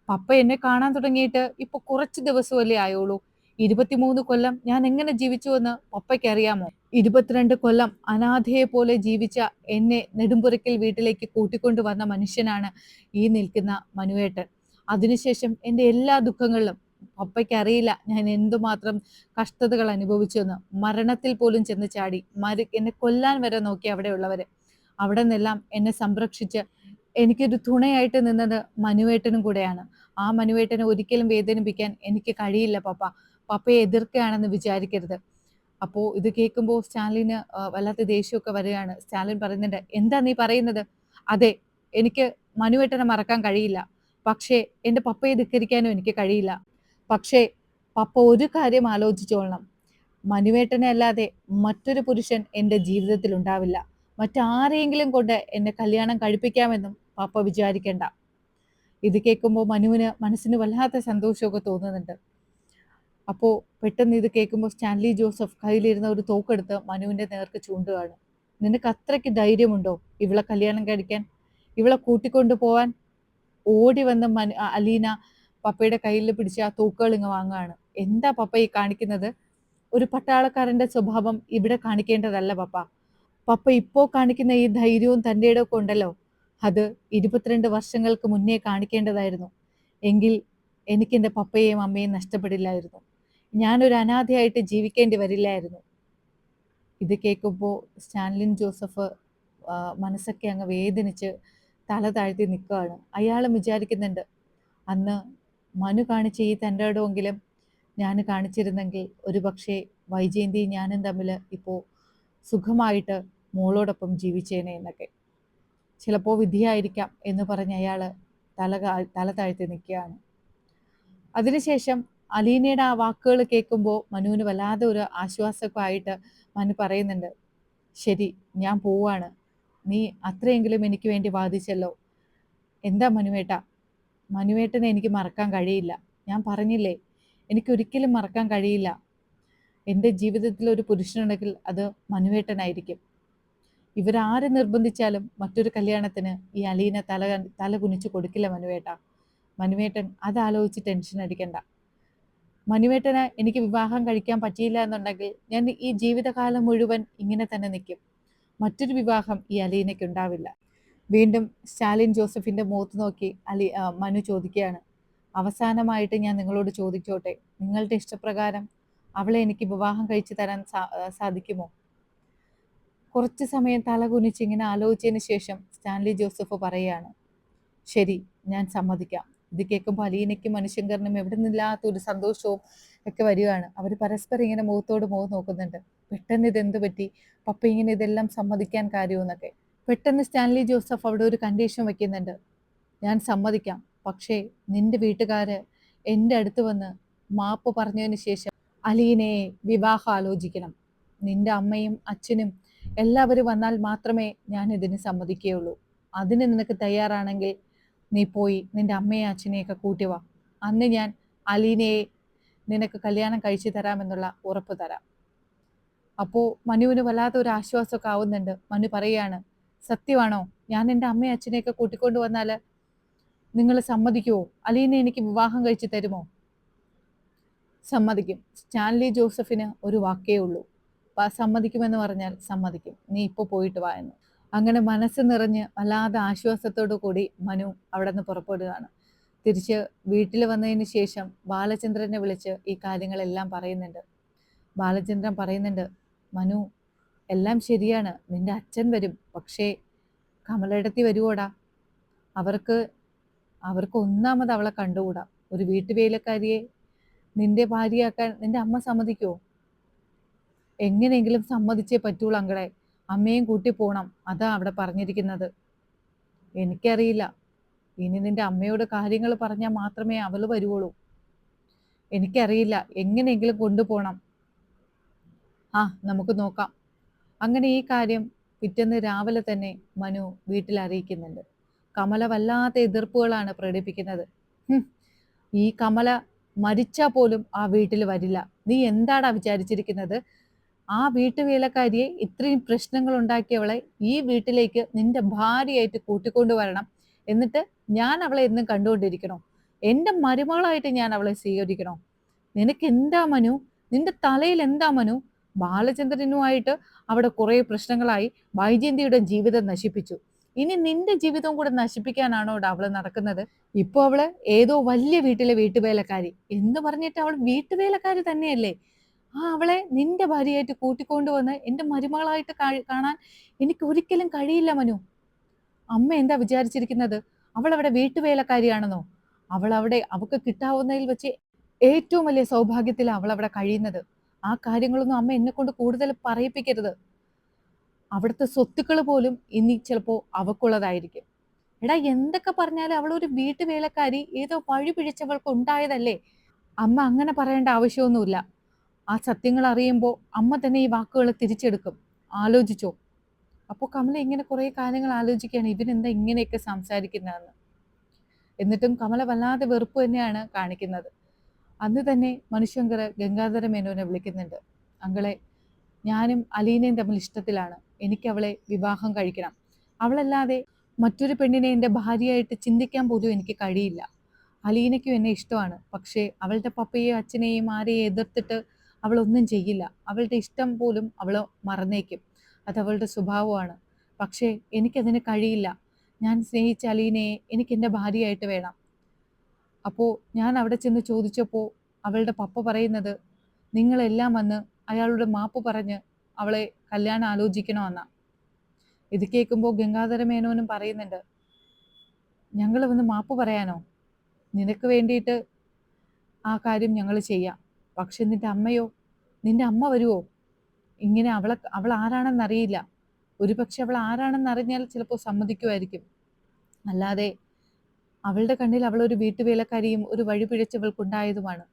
പപ്പ എന്നെ കാണാൻ തുടങ്ങിയിട്ട് ഇപ്പൊ കുറച്ച് ദിവസമല്ലേ ആയുള്ളൂ. 23 കൊല്ലം ഞാൻ എങ്ങനെ ജീവിച്ചു എന്ന് പപ്പയ്ക്ക് അറിയാമോ? 22 കൊല്ലം അനാഥയെ പോലെ ജീവിച്ച എന്നെ നെടുമ്പുരയ്ക്കൽ വീട്ടിലേക്ക് കൂട്ടിക്കൊണ്ടുവന്ന മനുഷ്യനാണ് ഈ നിൽക്കുന്ന മനുവേട്ടൻ. അതിനുശേഷം എൻ്റെ എല്ലാ ദുഃഖങ്ങളിലും പപ്പയ്ക്ക് അറിയില്ല ഞാൻ എന്തുമാത്രം കഷ്ടതകൾ അനുഭവിച്ചെന്ന്. മരണത്തിൽ പോലും ചെന്ന് ചാടി എന്നെ കൊല്ലാൻ വരെ നോക്കി അവിടെയുള്ളവര്. അവിടെ നിന്നെല്ലാം എന്നെ സംരക്ഷിച്ച് എനിക്കൊരു തുണയായിട്ട് നിന്നത് മനുവേട്ടനും കൂടെയാണ്. ആ മനുവേട്ടനെ ഒരിക്കലും വേദനിപ്പിക്കാൻ എനിക്ക് കഴിയില്ല പപ്പ. പപ്പയെ എതിർക്കുകയാണെന്ന് വിചാരിക്കരുത്. അപ്പോൾ ഇത് കേൾക്കുമ്പോൾ സ്റ്റാലിന് വല്ലാത്ത ദേഷ്യമൊക്കെ വരികയാണ്. സ്റ്റാലിൻ പറയുന്നുണ്ട്, എന്താ നീ പറയുന്നത്? അതെ, എനിക്ക് മനുവേട്ടനെ മറക്കാൻ കഴിയില്ല. പക്ഷേ എൻ്റെ പപ്പയെ ധിക്കരിക്കാനും എനിക്ക് കഴിയില്ല. പക്ഷേ പപ്പ ഒരു കാര്യം ആലോചിച്ചോളണം. മനുവേട്ടനെ അല്ലാതെ മറ്റൊരു പുരുഷൻ എൻ്റെ ജീവിതത്തിൽ ഉണ്ടാവില്ല. മറ്റാരെയെങ്കിലും കൊണ്ട് എന്നെ കല്യാണം കഴിപ്പിക്കാമെന്നും പപ്പ വിചാരിക്കണ്ട. ഇത് കേൾക്കുമ്പോൾ മനുവിന് മനസ്സിന് വല്ലാത്ത സന്തോഷമൊക്കെ തോന്നുന്നുണ്ട്. അപ്പോൾ പെട്ടെന്ന് ഇത് കേൾക്കുമ്പോൾ സ്റ്റാൻലി ജോസഫ് കയ്യിലിരുന്ന ഒരു തോക്കെടുത്ത് മനുവിൻ്റെ നേർക്ക് ചൂണ്ടുകയാണ്. നിനക്ക് അത്രയ്ക്ക് ധൈര്യമുണ്ടോ ഇവളെ കല്യാണം കഴിക്കാൻ, ഇവളെ കൂട്ടിക്കൊണ്ടു പോവാൻ? ഓടി വന്ന് അലീന പപ്പയുടെ കയ്യിൽ പിടിച്ച് ആ തോക്കുകൾ ഇങ്ങ് വാങ്ങുകയാണ്. എന്താ പപ്പ ഈ കാണിക്കുന്നത്? ഒരു പട്ടാളക്കാരന്റെ സ്വഭാവം ഇവിടെ കാണിക്കേണ്ടതല്ല പപ്പ. പപ്പ ഇപ്പോൾ കാണിക്കുന്ന ഈ ധൈര്യവും തൻ്റെ ഇടമൊക്കെ ഉണ്ടല്ലോ, അത് 22 വർഷങ്ങൾക്ക് മുന്നേ കാണിക്കേണ്ടതായിരുന്നു. എങ്കിൽ എനിക്ക് എൻ്റെ പപ്പയെയും അമ്മയും നഷ്ടപ്പെടില്ലായിരുന്നു. ഞാനൊരു അനാഥയായിട്ട് ജീവിക്കേണ്ടി വരില്ലായിരുന്നു. ഇത് കേൾക്കുമ്പോൾ സ്റ്റാൻലിൻ ജോസഫ് മനസ്സൊക്കെ അങ്ങ് വേദനിച്ച് തല താഴ്ത്തി നിൽക്കുകയാണ്. അയാളും വിചാരിക്കുന്നുണ്ട്, അന്ന് മനു കാണിച്ച ഈ തൻ്റെ ഇടമെങ്കിലും ഞാൻ കാണിച്ചിരുന്നെങ്കിൽ ഒരു പക്ഷേ വൈജയന്തിയും ഞാനും തമ്മിൽ ഇപ്പോൾ സുഖമായിട്ട് മോളോടൊപ്പം ജീവിച്ചേനെ എന്നൊക്കെ. ചിലപ്പോൾ വിധിയായിരിക്കാം എന്ന് പറഞ്ഞ് അയാൾ തല താഴ്ത്തി നിൽക്കുകയാണ്. അതിനുശേഷം അലീനയുടെ ആ വാക്കുകൾ കേൾക്കുമ്പോൾ മനുവിന് വല്ലാതെ ഒരു ആശ്വാസമൊക്കെ ആയിട്ട് മനു പറയുന്നുണ്ട്, ശരി, ഞാൻ പോവാണ്. നീ അത്രയെങ്കിലും എനിക്ക് വേണ്ടി വാദിച്ചല്ലോ. എന്താ മനുവേട്ടാ? മനുവേട്ടനെ എനിക്ക് മറക്കാൻ കഴിയില്ല. ഞാൻ പറഞ്ഞില്ലേ, എനിക്കൊരിക്കലും മറക്കാൻ കഴിയില്ല. എൻ്റെ ജീവിതത്തിൽ ഒരു പുരുഷനുണ്ടെങ്കിൽ അത് മനുവേട്ടനായിരിക്കും. ഇവരാര് നിർബന്ധിച്ചാലും മറ്റൊരു കല്യാണത്തിന് ഈ അലീന തല കുനിച്ചു കൊടുക്കില്ല മനുവേട്ട. മനുവേട്ടൻ അതാലോചിച്ച് ടെൻഷൻ അടിക്കണ്ട. മനുവേട്ടന് എനിക്ക് വിവാഹം കഴിക്കാൻ പറ്റിയില്ല എന്നുണ്ടെങ്കിൽ ഞാൻ ഈ ജീവിതകാലം മുഴുവൻ ഇങ്ങനെ തന്നെ നിൽക്കും. മറ്റൊരു വിവാഹം ഈ അലീനയ്ക്ക് ഉണ്ടാവില്ല. വീണ്ടും സ്റ്റാലിൻ ജോസഫിന്റെ മുഖത്ത് നോക്കി മനു ചോദിക്കുകയാണ്, അവസാനമായിട്ട് ഞാൻ നിങ്ങളോട് ചോദിച്ചോട്ടെ, നിങ്ങളുടെ ഇഷ്ടപ്രകാരം അവളെ എനിക്ക് വിവാഹം കഴിച്ചു തരാൻ സാധിക്കുമോ? കുറച്ച് സമയം തല കുനിച്ച് ഇങ്ങനെ ആലോചിച്ചതിന് ശേഷം സ്റ്റാൻലി ജോസഫ് പറയുകയാണ്, ശരി, ഞാൻ സമ്മതിക്കാം. ഇത് കേൾക്കുമ്പോൾ അലീനയ്ക്കും മനുശങ്കറിനും എവിടെ നിന്നില്ലാത്ത ഒരു സന്തോഷവും ഒക്കെ വരികയാണ്. അവർ പരസ്പരം ഇങ്ങനെ മുഖത്തോട് മുഖം നോക്കുന്നുണ്ട്. പെട്ടെന്ന് ഇതെന്ത് പറ്റി? പപ്പ ഇങ്ങനെ ഇതെല്ലാം സമ്മതിക്കാൻ കാര്യമെന്നൊക്കെ. പെട്ടെന്ന് സ്റ്റാൻലി ജോസഫ് അവിടെ ഒരു കണ്ടീഷൻ വെക്കുന്നുണ്ട്. ഞാൻ സമ്മതിക്കാം, പക്ഷേ നിന്റെ വീട്ടുകാര് എൻ്റെ അടുത്ത് വന്ന് മാപ്പ് പറഞ്ഞതിന് ശേഷം അലീനയെ വിവാഹം ആലോചിക്കണം. നിന്റെ അമ്മയും അച്ഛനും എല്ലാവരും വന്നാൽ മാത്രമേ ഞാൻ ഇതിന് സമ്മതിക്കുകയുള്ളൂ. അതിന് നിനക്ക് തയ്യാറാണെങ്കിൽ നീ പോയി നിന്റെ അമ്മയെ അച്ഛനെയൊക്കെ കൂട്ടിവാ. അന്ന് ഞാൻ അലീനയെ നിനക്ക് കല്യാണം കഴിച്ചു തരാമെന്നുള്ള ഉറപ്പ് തരാം. അപ്പോൾ മനുവിന് വല്ലാത്ത ഒരു ആശ്വാസമൊക്കെ ആവുന്നുണ്ട്. മനു പറയാണ്, സത്യമാണോ? ഞാൻ എൻ്റെ അമ്മയും അച്ഛനെയൊക്കെ കൂട്ടിക്കൊണ്ട് വന്നാൽ നിങ്ങൾ സമ്മതിക്കുമോ? അലീനെ എനിക്ക് വിവാഹം കഴിച്ചു തരുമോ? സമ്മതിക്കും. സ്റ്റാൻലി ജോസഫിന് ഒരു വാക്കേ ഉള്ളൂ, സമ്മതിക്കുമെന്ന് പറഞ്ഞാൽ സമ്മതിക്കും. നീ ഇപ്പോൾ പോയിട്ട് വാ എന്ന്. അങ്ങനെ മനസ്സ് നിറഞ്ഞ് വല്ലാതെ ആശ്വാസത്തോടു കൂടി മനു അവിടെ നിന്ന് പുറപ്പെടുകയാണ്. തിരിച്ച് വീട്ടിൽ വന്നതിന് ശേഷം ബാലചന്ദ്രനെ വിളിച്ച് ഈ കാര്യങ്ങളെല്ലാം പറയുന്നുണ്ട്. ബാലചന്ദ്രൻ പറയുന്നുണ്ട്, മനു, എല്ലാം ശരിയാണ്, നിന്റെ അച്ഛൻ വരും, പക്ഷേ കമലയിടത്തി വരുവോടാ? അവർക്ക് ഒന്നാമത് അവളെ കണ്ടുകൂടാ. ഒരു വീട്ടുവേലക്കാരിയെ നിന്റെ ഭാര്യയാക്കാൻ നിന്റെ അമ്മ സമ്മതിക്കുമോ? എങ്ങനെയെങ്കിലും സമ്മതിച്ചേ പറ്റുള്ളൂ അങ്ങളെ. അമ്മയും കൂട്ടി പോണം, അതാ അവിടെ പറഞ്ഞിരിക്കുന്നത്. എനിക്കറിയില്ല, ഇനി നിന്റെ അമ്മയോട് കാര്യങ്ങൾ പറഞ്ഞാൽ മാത്രമേ അവള് വരുവുള്ളൂ. എനിക്കറിയില്ല, എങ്ങനെയെങ്കിലും കൊണ്ടുപോകണം. നമുക്ക് നോക്കാം. അങ്ങനെ ഈ കാര്യം പിറ്റേന്ന് രാവിലെ തന്നെ മനു വീട്ടിൽ അറിയിക്കുന്നുണ്ട്. കമല വല്ലാത്ത എതിർപ്പുകളാണ് പ്രകടിപ്പിക്കുന്നത്. ഈ കമല മരിച്ചാൽ പോലും ആ വീട്ടിൽ വരില്ല. നീ എന്താടാ വിചാരിച്ചിരിക്കുന്നത്? ആ വീട്ടുവേലക്കാരിയെ ഇത്രയും പ്രശ്നങ്ങൾ ഉണ്ടാക്കിയവളെ ഈ വീട്ടിലേക്ക് നിന്റെ ഭാര്യയായിട്ട് കൂട്ടിക്കൊണ്ടുവരണം. എന്നിട്ട് ഞാൻ അവളെ എന്നും കണ്ടുകൊണ്ടിരിക്കണോ? എൻ്റെ മരുമകളായിട്ട് ഞാൻ അവളെ സ്വീകരിക്കണോ? നിനക്ക് എന്താ മനു? നിന്റെ തലയിൽ എന്താ മനു? ബാലചന്ദ്രനുമായിട്ട് അവിടെ കുറേ പ്രശ്നങ്ങളായി. വൈജയന്തിയുടെ ജീവിതം നശിപ്പിച്ചു. ഇനി നിന്റെ ജീവിതവും കൂടെ നശിപ്പിക്കാനാണോ അവള് നടക്കുന്നത്? ഇപ്പൊ അവള് ഏതോ വലിയ വീട്ടിലെ വീട്ടുവേലക്കാരി എന്ന് പറഞ്ഞിട്ട് അവൾ വീട്ടുവേലക്കാരി തന്നെയല്ലേ? അവളെ നിന്റെ ഭാര്യയായിട്ട് കൂട്ടിക്കൊണ്ടുവന്ന് എന്റെ മരുമകളായിട്ട് കാണാൻ എനിക്ക് ഒരിക്കലും കഴിയില്ല മനു. അമ്മ എന്താ വിചാരിച്ചിരിക്കുന്നത്? അവൾ അവിടെ വീട്ടുവേലക്കാരിയാണെന്നോ? അവൾ അവിടെ അവൾക്ക് കിട്ടാവുന്നതിൽ വെച്ച് ഏറ്റവും വലിയ സൗഭാഗ്യത്തിൽ അവൾ അവിടെ കഴിയുന്നത്. ആ കാര്യങ്ങളൊന്നും അമ്മ എന്നെ കൊണ്ട് കൂടുതൽ പറയിപ്പിക്കരുത്. അവിടുത്തെ സ്വത്തുക്കൾ പോലും ഇനി ചിലപ്പോ അവക്കുള്ളതായിരിക്കും. എടാ, എന്തൊക്കെ പറഞ്ഞാലും അവളൊരു വീട്ടുവേലക്കാരി, ഏതോ വഴി പിഴച്ചവൾക്ക് ഉണ്ടായതല്ലേ. അമ്മ അങ്ങനെ പറയേണ്ട ആവശ്യമൊന്നുമില്ല. ആ സത്യങ്ങൾ അറിയുമ്പോൾ അമ്മ തന്നെ ഈ വാക്കുകൾ തിരിച്ചെടുക്കും. ആലോചിച്ചോ? അപ്പോൾ കമല ഇങ്ങനെ കുറെ കാര്യങ്ങൾ ആലോചിക്കുകയാണ്, ഇവനെന്താ ഇങ്ങനെയൊക്കെ സംസാരിക്കുന്നതെന്ന്. എന്നിട്ടും കമല വല്ലാതെ വെറുപ്പ് തന്നെയാണ് കാണിക്കുന്നത്. അന്ന് തന്നെ മനുശങ്കർ ഗംഗാധര മേനോനെ വിളിക്കുന്നുണ്ട്. അങ്കളെ, ഞാനും അലീനയും തമ്മിൽ ഇഷ്ടത്തിലാണ്. എനിക്ക് അവളെ വിവാഹം കഴിക്കണം. അവളല്ലാതെ മറ്റൊരു പെണ്ണിനെ എൻ്റെ ഭാര്യയായിട്ട് ചിന്തിക്കാൻ പോലും എനിക്ക് കഴിയില്ല. അലീനയ്ക്കും എന്നെ ഇഷ്ടമാണ്. പക്ഷേ അവളുടെ പപ്പയെയും അച്ഛനെയും ആരെയും എതിർത്തിട്ട് അവളൊന്നും ചെയ്യില്ല. അവളുടെ ഇഷ്ടം പോലും അവൾ മറന്നേക്കും. അത് അവളുടെ സ്വഭാവമാണ്. പക്ഷേ എനിക്കതിന് കഴിയില്ല. ഞാൻ സ്നേഹിച്ച അലീനയെ എനിക്ക് എൻ്റെ ഭാര്യയായിട്ട് വേണം. അപ്പോൾ ഞാൻ അവിടെ ചെന്ന് ചോദിച്ചപ്പോൾ അവളുടെ പപ്പ പറയുന്നത്, നിങ്ങളെല്ലാം വന്ന് അയാളുടെ മാപ്പ് പറഞ്ഞ് അവളെ കല്യാണം ആലോചിക്കണമെന്നാ. ഇത് കേൾക്കുമ്പോൾ ഗംഗാധര മേനോനും പറയുന്നുണ്ട്, ഞങ്ങൾ വന്ന് മാപ്പ് പറയാനോ? നിനക്ക് വേണ്ടിയിട്ട് ആ കാര്യം ഞങ്ങൾ ചെയ്യാം. പക്ഷെ നിന്റെ അമ്മയോ? നിന്റെ അമ്മ വരുമോ? ഇങ്ങനെ അവൾ ആരാണെന്നറിയില്ല. ഒരുപക്ഷെ അവൾ ആരാണെന്നറിഞ്ഞാൽ ചിലപ്പോൾ സമ്മതിക്കുമായിരിക്കും. അല്ലാതെ അവളുടെ കണ്ണിൽ അവളൊരു വീട്ടുവേലക്കാരിയും ഒരു വഴി പിഴച്ചവൾക്കുണ്ടായതുമാണ്.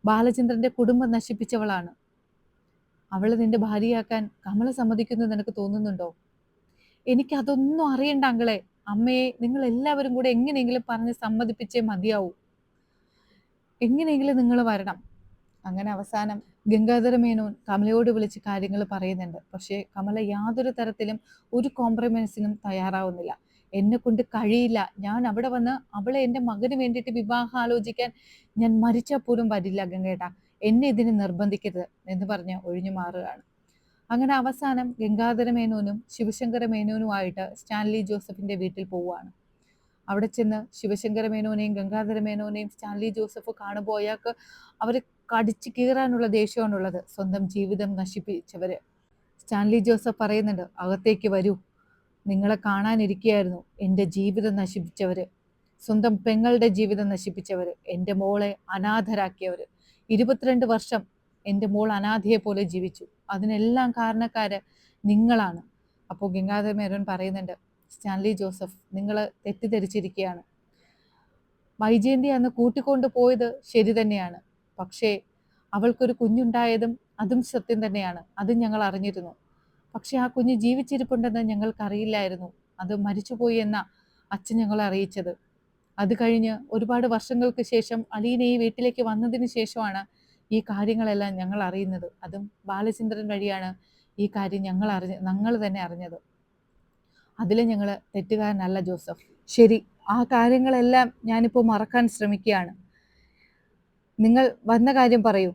ബാലചന്ദ്രന്റെ കുടുംബം നശിപ്പിച്ചവളാണ്. അവള് നിന്റെ ഭാര്യയാക്കാൻ കമല സമ്മതിക്കുന്നത് നിനക്ക് തോന്നുന്നുണ്ടോ? എനിക്കതൊന്നും അറിയണ്ട അങ്കളെ. അമ്മയെ നിങ്ങൾ എല്ലാവരും കൂടെ എങ്ങനെയെങ്കിലും പറഞ്ഞ് സമ്മതിപ്പിച്ചേ മതിയാവൂ. എങ്ങനെയെങ്കിലും നിങ്ങൾ വരണം. അങ്ങനെ അവസാനം ഗംഗാധര മേനോൻ കമലയോട് വിളിച്ച് കാര്യങ്ങൾ പറയുന്നുണ്ട്. പക്ഷേ കമല യാതൊരു തരത്തിലും ഒരു കോംപ്രമൈസിനും തയ്യാറാവുന്നില്ല. എന്നെ കൊണ്ട് കഴിയില്ല. ഞാൻ അവിടെ വന്ന് അവളെ എൻ്റെ മകന് വേണ്ടിയിട്ട് വിവാഹം ആലോചിക്കാൻ ഞാൻ മരിച്ചാൽ പോലും വരില്ല ഗംഗേട്ടാ. എന്നെ ഇതിന് നിർബന്ധിക്കരുത് എന്ന് പറഞ്ഞ് ഒഴിഞ്ഞു മാറുകയാണ്. അങ്ങനെ അവസാനം ഗംഗാധര മേനോനും ശിവശങ്കര മേനോനുമായിട്ട് സ്റ്റാൻലി ജോസഫിന്റെ വീട്ടിൽ പോവുകയാണ്. അവിടെ ചെന്ന് ശിവശങ്കര മേനോനെയും ഗംഗാധര മേനോനെയും സ്റ്റാൻലി ജോസഫ് കാണുമ്പോൾ അയാൾക്ക് അവരെ കടിച്ചു കീറാനുള്ള ദേഷ്യമാണുള്ളത്. സ്വന്തം ജീവിതം നശിപ്പിച്ചവര്. സ്റ്റാൻലി ജോസഫ് പറയുന്നുണ്ട്, അകത്തേക്ക് വരൂ. നിങ്ങളെ കാണാനിരിക്കുകയായിരുന്നു എൻ്റെ ജീവിതം നശിപ്പിച്ചവര്, സ്വന്തം പെങ്ങളുടെ ജീവിതം നശിപ്പിച്ചവര്, എൻ്റെ മോളെ അനാഥരാക്കിയവര്. 22 വർഷം എൻ്റെ മോൾ അനാഥയെ പോലെ ജീവിച്ചു. അതിനെല്ലാം കാരണക്കാര് നിങ്ങളാണ്. അപ്പോൾ ഗംഗാധര മേനോൻ പറയുന്നുണ്ട്, സ്റ്റാൻലി ജോസഫ്, നിങ്ങൾ തെറ്റിദ്ധരിച്ചിരിക്കുകയാണ്. വൈജയന്തി അന്ന് കൂട്ടിക്കൊണ്ടു പോയത് ശരി തന്നെയാണ്. പക്ഷേ അവൾക്കൊരു കുഞ്ഞുണ്ടായതും അതും സത്യം തന്നെയാണ്. അതും ഞങ്ങൾ അറിഞ്ഞിരുന്നു. പക്ഷെ ആ കുഞ്ഞ് ജീവിച്ചിരിപ്പുണ്ടെന്ന് ഞങ്ങൾക്കറിയില്ലായിരുന്നു. അത് മരിച്ചുപോയി എന്ന അച്ഛൻ ഞങ്ങളെ അറിയിച്ചത്. അത് കഴിഞ്ഞ് ഒരുപാട് വർഷങ്ങൾക്ക് ശേഷം അലീന ഈ വീട്ടിലേക്ക് വന്നതിന് ശേഷമാണ് ഈ കാര്യങ്ങളെല്ലാം ഞങ്ങൾ അറിയുന്നത്. അതും ബാലചന്ദ്രൻ വഴിയാണ് ഈ കാര്യം ഞങ്ങൾ തന്നെ അറിഞ്ഞത്. അതിൽ ഞങ്ങൾ തെറ്റുകാരനല്ല ജോസഫ്. ശരി, ആ കാര്യങ്ങളെല്ലാം ഞാനിപ്പോൾ മറക്കാൻ ശ്രമിക്കുകയാണ്. നിങ്ങൾ വന്ന കാര്യം പറയൂ.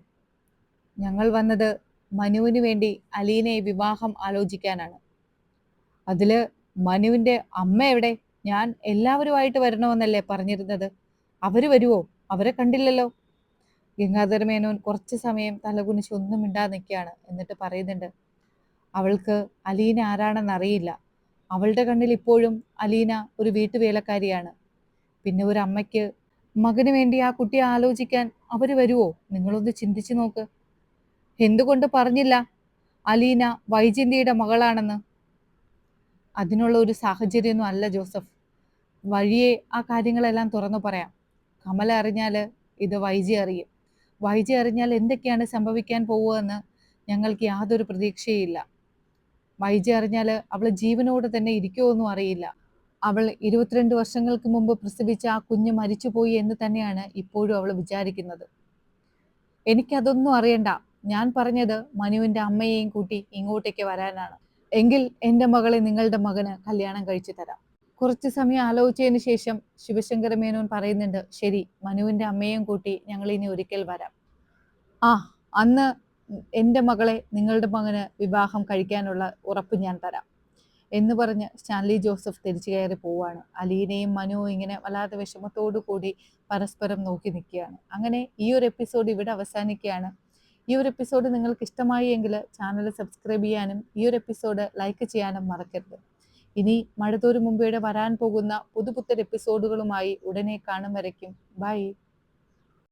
ഞങ്ങൾ വന്നത് മനുവിന് വേണ്ടി അലീനയെ വിവാഹം ആലോചിക്കാനാണ്. അതില് മനുവിന്റെ അമ്മ എവിടെ? ഞാൻ എല്ലാവരുമായിട്ട് വരണമെന്നല്ലേ പറഞ്ഞിരുന്നത്? അവര് വരുവോ? അവരെ കണ്ടില്ലല്ലോ. ഗംഗാധര മേനോൻ കുറച്ച് സമയം തലകുനിച്ച് ഒന്നും മിണ്ടാതെ നിൽക്കുകയാണ്. എന്നിട്ട് പറയുന്നുണ്ട്, അവൾക്ക് അലീന ആരാണെന്ന് അറിയില്ല. അവളുടെ കണ്ണിൽ ഇപ്പോഴും അലീന ഒരു വീട്ടുവേലക്കാരിയാണ്. പിന്നെ ഒരു അമ്മയ്ക്ക് മകന് വേണ്ടി ആ കുട്ടിയെ ആലോചിക്കാൻ അവര് വരുവോ? നിങ്ങളൊന്ന് ചിന്തിച്ചു നോക്ക്. എന്തുകൊണ്ട് പറഞ്ഞില്ല അലീന വൈജന്തിയുടെ മകളാണെന്ന്? അതിനുള്ള ഒരു സാഹചര്യമൊന്നും അല്ല ജോസഫ്. വഴിയെ ആ കാര്യങ്ങളെല്ലാം തുറന്നു പറയാം. കമല അറിഞ്ഞാൽ ഇത് വൈജി അറിയും. വൈജി അറിഞ്ഞാൽ എന്തൊക്കെയാണ് സംഭവിക്കാൻ പോവുകയെന്ന് ഞങ്ങൾക്ക് യാതൊരു പ്രതീക്ഷയില്ല. വൈജി അറിഞ്ഞാൽ അവൾ ജീവനോട് തന്നെ ഇരിക്കുമോന്നും അറിയില്ല. അവൾ 22 വർഷങ്ങൾക്ക് മുമ്പ് പ്രസവിച്ച ആ കുഞ്ഞ് മരിച്ചുപോയി എന്ന് തന്നെയാണ് ഇപ്പോഴും അവൾ വിചാരിക്കുന്നത്. എനിക്കതൊന്നും അറിയണ്ട. ഞാൻ പറഞ്ഞത് മനുവിന്റെ അമ്മയെയും കൂട്ടി ഇങ്ങോട്ടേക്ക് വരാനാണ്. എങ്കിൽ എൻ്റെ മകളെ നിങ്ങളുടെ മകന് കല്യാണം കഴിച്ചു തരാം. കുറച്ച് സമയം ആലോചിച്ചതിന് ശേഷം ശിവശങ്കര മേനോൻ പറയുന്നുണ്ട്, ശരി, മനുവിന്റെ അമ്മയെയും കൂട്ടി ഞങ്ങൾ ഇനി ഒരിക്കൽ വരാം. അന്ന് എൻ്റെ മകളെ നിങ്ങളുടെ മകന് വിവാഹം കഴിക്കാനുള്ള ഉറപ്പ് ഞാൻ തരാം. എന്ന് പറഞ്ഞ് സ്റ്റാൻലി ജോസഫ് തിരിച്ചു കയറി പോവാണ്. അലീനയും മനുവും ഇങ്ങനെ വല്ലാതെ വിഷമത്തോടു കൂടി പരസ്പരം നോക്കി നിൽക്കുകയാണ്. അങ്ങനെ ഈ ഒരു എപ്പിസോഡ് ഇവിടെ അവസാനിക്കുകയാണ്. ഈ ഒരു എപ്പിസോഡ് നിങ്ങൾക്ക് ഇഷ്ടമായി എങ്കിൽ ചാനൽ സബ്സ്ക്രൈബ് ചെയ്യാനും ഈ ഒരു എപ്പിസോഡ് ലൈക്ക് ചെയ്യാനും മറക്കരുത്. ഇനി മഴതോരും മുമ്പേടെ വരാൻ പോകുന്ന പുതുപുത്തൻ എപ്പിസോഡുകളുമായി ഉടനെ കാണും വരയ്ക്കും. ബൈ.